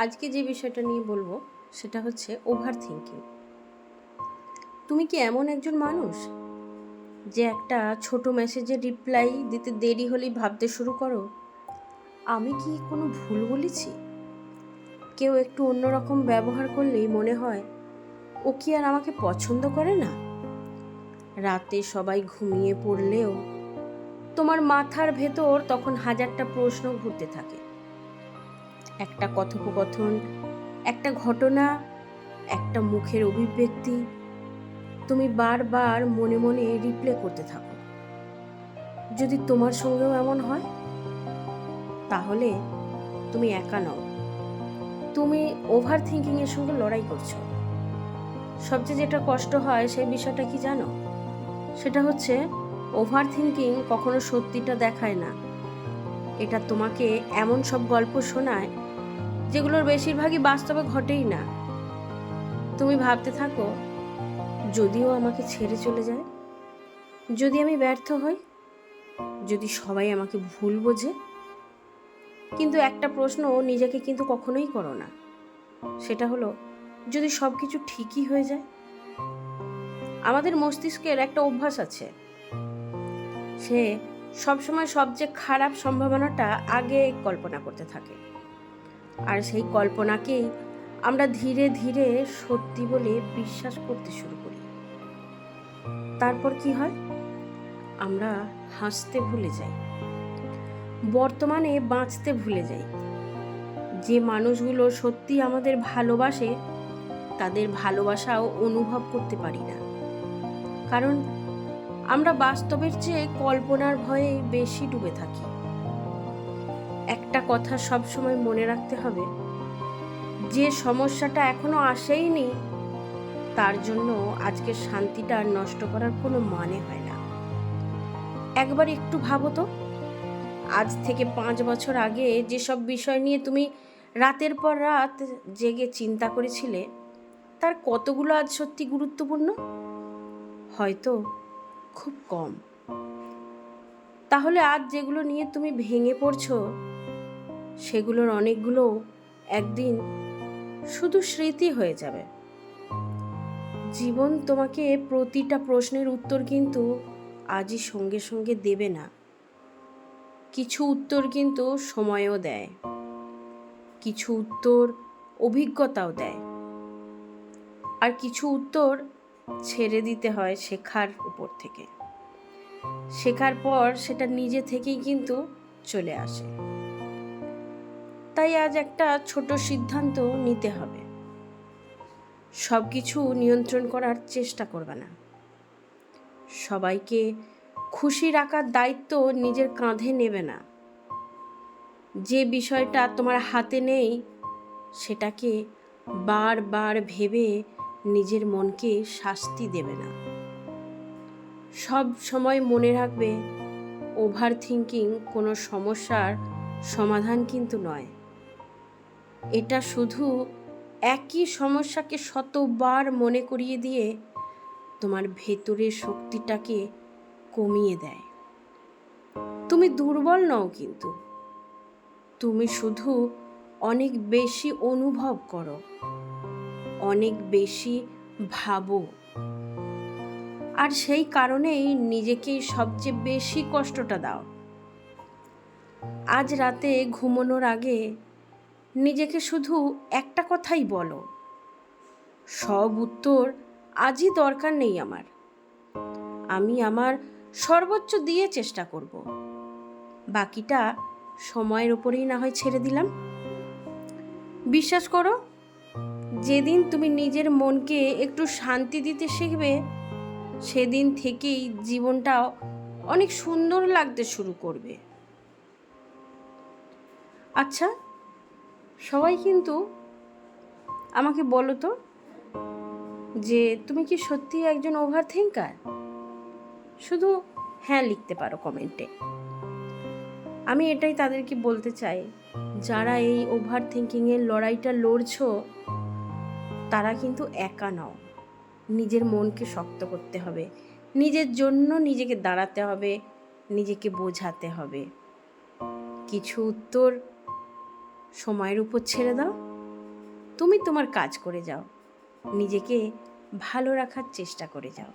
আজকে যে বিষয়টা নিয়ে বলবো সেটা হচ্ছে ওভার থিঙ্কিং। তুমি কি এমন একজন মানুষ যে একটা ছোট মেসেজের রিপ্লাই দিতে দেরি হলেই ভাবতে শুরু করো, আমি কি কোনো ভুল বলেছি? কেউ একটু অন্যরকম ব্যবহার করলেই মনে হয় ও কি আর আমাকে পছন্দ করে না? রাতে সবাই ঘুমিয়ে পড়লেও তোমার মাথার ভেতর তখন হাজারটা প্রশ্ন ঘুরতে থাকে। একটা কথোপকথন, একটা ঘটনা, একটা মুখের অভিব্যক্তি তুমি বারবার মনে মনে রিপ্লে করতে থাকো। যদি তোমার সঙ্গেও এমন হয় তাহলে তুমি একা নও, তুমি ওভার থিঙ্কিংয়ের সঙ্গে লড়াই করছো। সবচেয়ে যেটা কষ্ট হয় সেই বিষয়টা কি জানো? সেটা হচ্ছে ওভার থিঙ্কিং কখনো সত্যিটা দেখায় না। এটা তোমাকে এমন সব গল্প শোনায় যেগুলোর বেশিরভাগই বাস্তবে ঘটেই না। তুমি ভাবতে থাকো, যদিও আমাকে ছেড়ে চলে যায়, যদি আমি ব্যর্থ হই, যদি সবাই আমাকে ভুল বোঝে। কিন্তু একটা প্রশ্ন নিজেকে কিন্তু কখনোই করো না, সেটা হলো যদি সব কিছু ঠিকই হয়ে যায়। আমাদের মস্তিষ্কের একটা অভ্যাস আছে, সে সবসময় সবচেয়ে খারাপ সম্ভাবনাটা আগে কল্পনা করতে থাকে, আর সেই কল্পনাকেই আমরা ধীরে ধীরে সত্যি বলে বিশ্বাস করতে শুরু করি। তারপর কি হয়? আমরা হাসতে ভুলে যাই, বর্তমানে বাঁচতে ভুলে যাই। যে মানুষগুলো সত্যি আমাদের ভালোবাসে তাদের ভালোবাসাও অনুভব করতে পারি না, কারণ আমরা বাস্তবের চেয়ে কল্পনার ভয়ে বেশি ডুবে থাকি। একটা কথা সবসময় মনে রাখতে হবে, যে সমস্যাটা এখনো আসেইনি তার জন্য আজকের শান্তিটা নষ্ট করার কোনো মানে হয় না। একবার একটু ভাবো তো, আজ থেকে 5 বছর আগে যেসব বিষয় নিয়ে তুমি রাতের পর রাত জেগে চিন্তা করেছিলে তার কতগুলো আজ সত্যি গুরুত্বপূর্ণ? হয়তো খুব কম। তাহলে আজ যেগুলো নিয়ে তুমি ভেঙে পড়ছো সেগুলোর অনেকগুলো একদিন শুধু স্মৃতি হয়ে যাবে। জীবন তোমাকে প্রতিটা প্রশ্নের উত্তর কিন্তু আজই সঙ্গে সঙ্গে দেবে না। কিছু উত্তর কিন্তু সময়ও দেয়, কিছু উত্তর অভিজ্ঞতাও দেয়, আর কিছু উত্তর ছেড়ে দিতে হয় শেখার উপর থেকে। শেখার পর সেটা নিজে থেকেই কিন্তু চলে আসে। তাই আজ একটা ছোট সিদ্ধান্ত নিতে হবে, সব কিছু নিয়ন্ত্রণ করার চেষ্টা করবে না। সবাইকে খুশি রাখার দায়িত্ব নিজের কাঁধে নেবে না। যে বিষয়টা তোমার হাতে নেই সেটাকে বারবার ভেবে নিজের মনকে শাস্তি দেবে না। সব সময় মনে রাখবে, ওভার থিঙ্কিং কোনো সমস্যার সমাধান কিন্তু নয়। এটা শুধু একই সমস্যাকে শতবার মনে করিয়ে দিয়ে তোমার ভেতরের শক্তিটাকে কমিয়ে দেয়। তুমি দুর্বল নও, কিন্তু তুমি শুধু অনেক বেশি অনুভব করো, অনেক বেশি ভাবো, আর সেই কারণেই নিজেকেই সবচেয়ে বেশি কষ্টটা দাও। আজ রাতে ঘুমানোর আগে নিজেকে শুধু একটা কথাই বলো, সব উত্তর আজই দরকার নেই আমার, আমি আমার সর্বোচ্চ দিয়ে চেষ্টা করব, বাকিটা সময়ের উপরেই না হয় ছেড়ে দিলাম। বিশ্বাস করো, যেদিন তুমি নিজের মনকে একটু শান্তি দিতে শিখবে সেদিন থেকেই জীবনটা অনেক সুন্দর লাগতে শুরু করবে। আচ্ছা, সবাই কিন্তু আমাকে বলো তো, যে তুমি কি সত্যি একজন ওভার থিঙ্কার? শুধু হ্যাঁ লিখতে পারো কমেন্টে। আমি এটাই তাদেরকে বলতে চাই, যারা এই ওভার থিঙ্কিংয়ের লড়াইটা লড়ছো তারা কিন্তু একা নও। নিজের মনকে শক্ত করতে হবে, নিজের জন্য নিজেকে দাঁড়াতে হবে, নিজেকে বোঝাতে হবে। কিছু উত্তর সময়ের উপর ছেড়ে দাও, তুমি তোমার কাজ করে যাও, নিজেকে ভালো রাখার চেষ্টা করে যাও।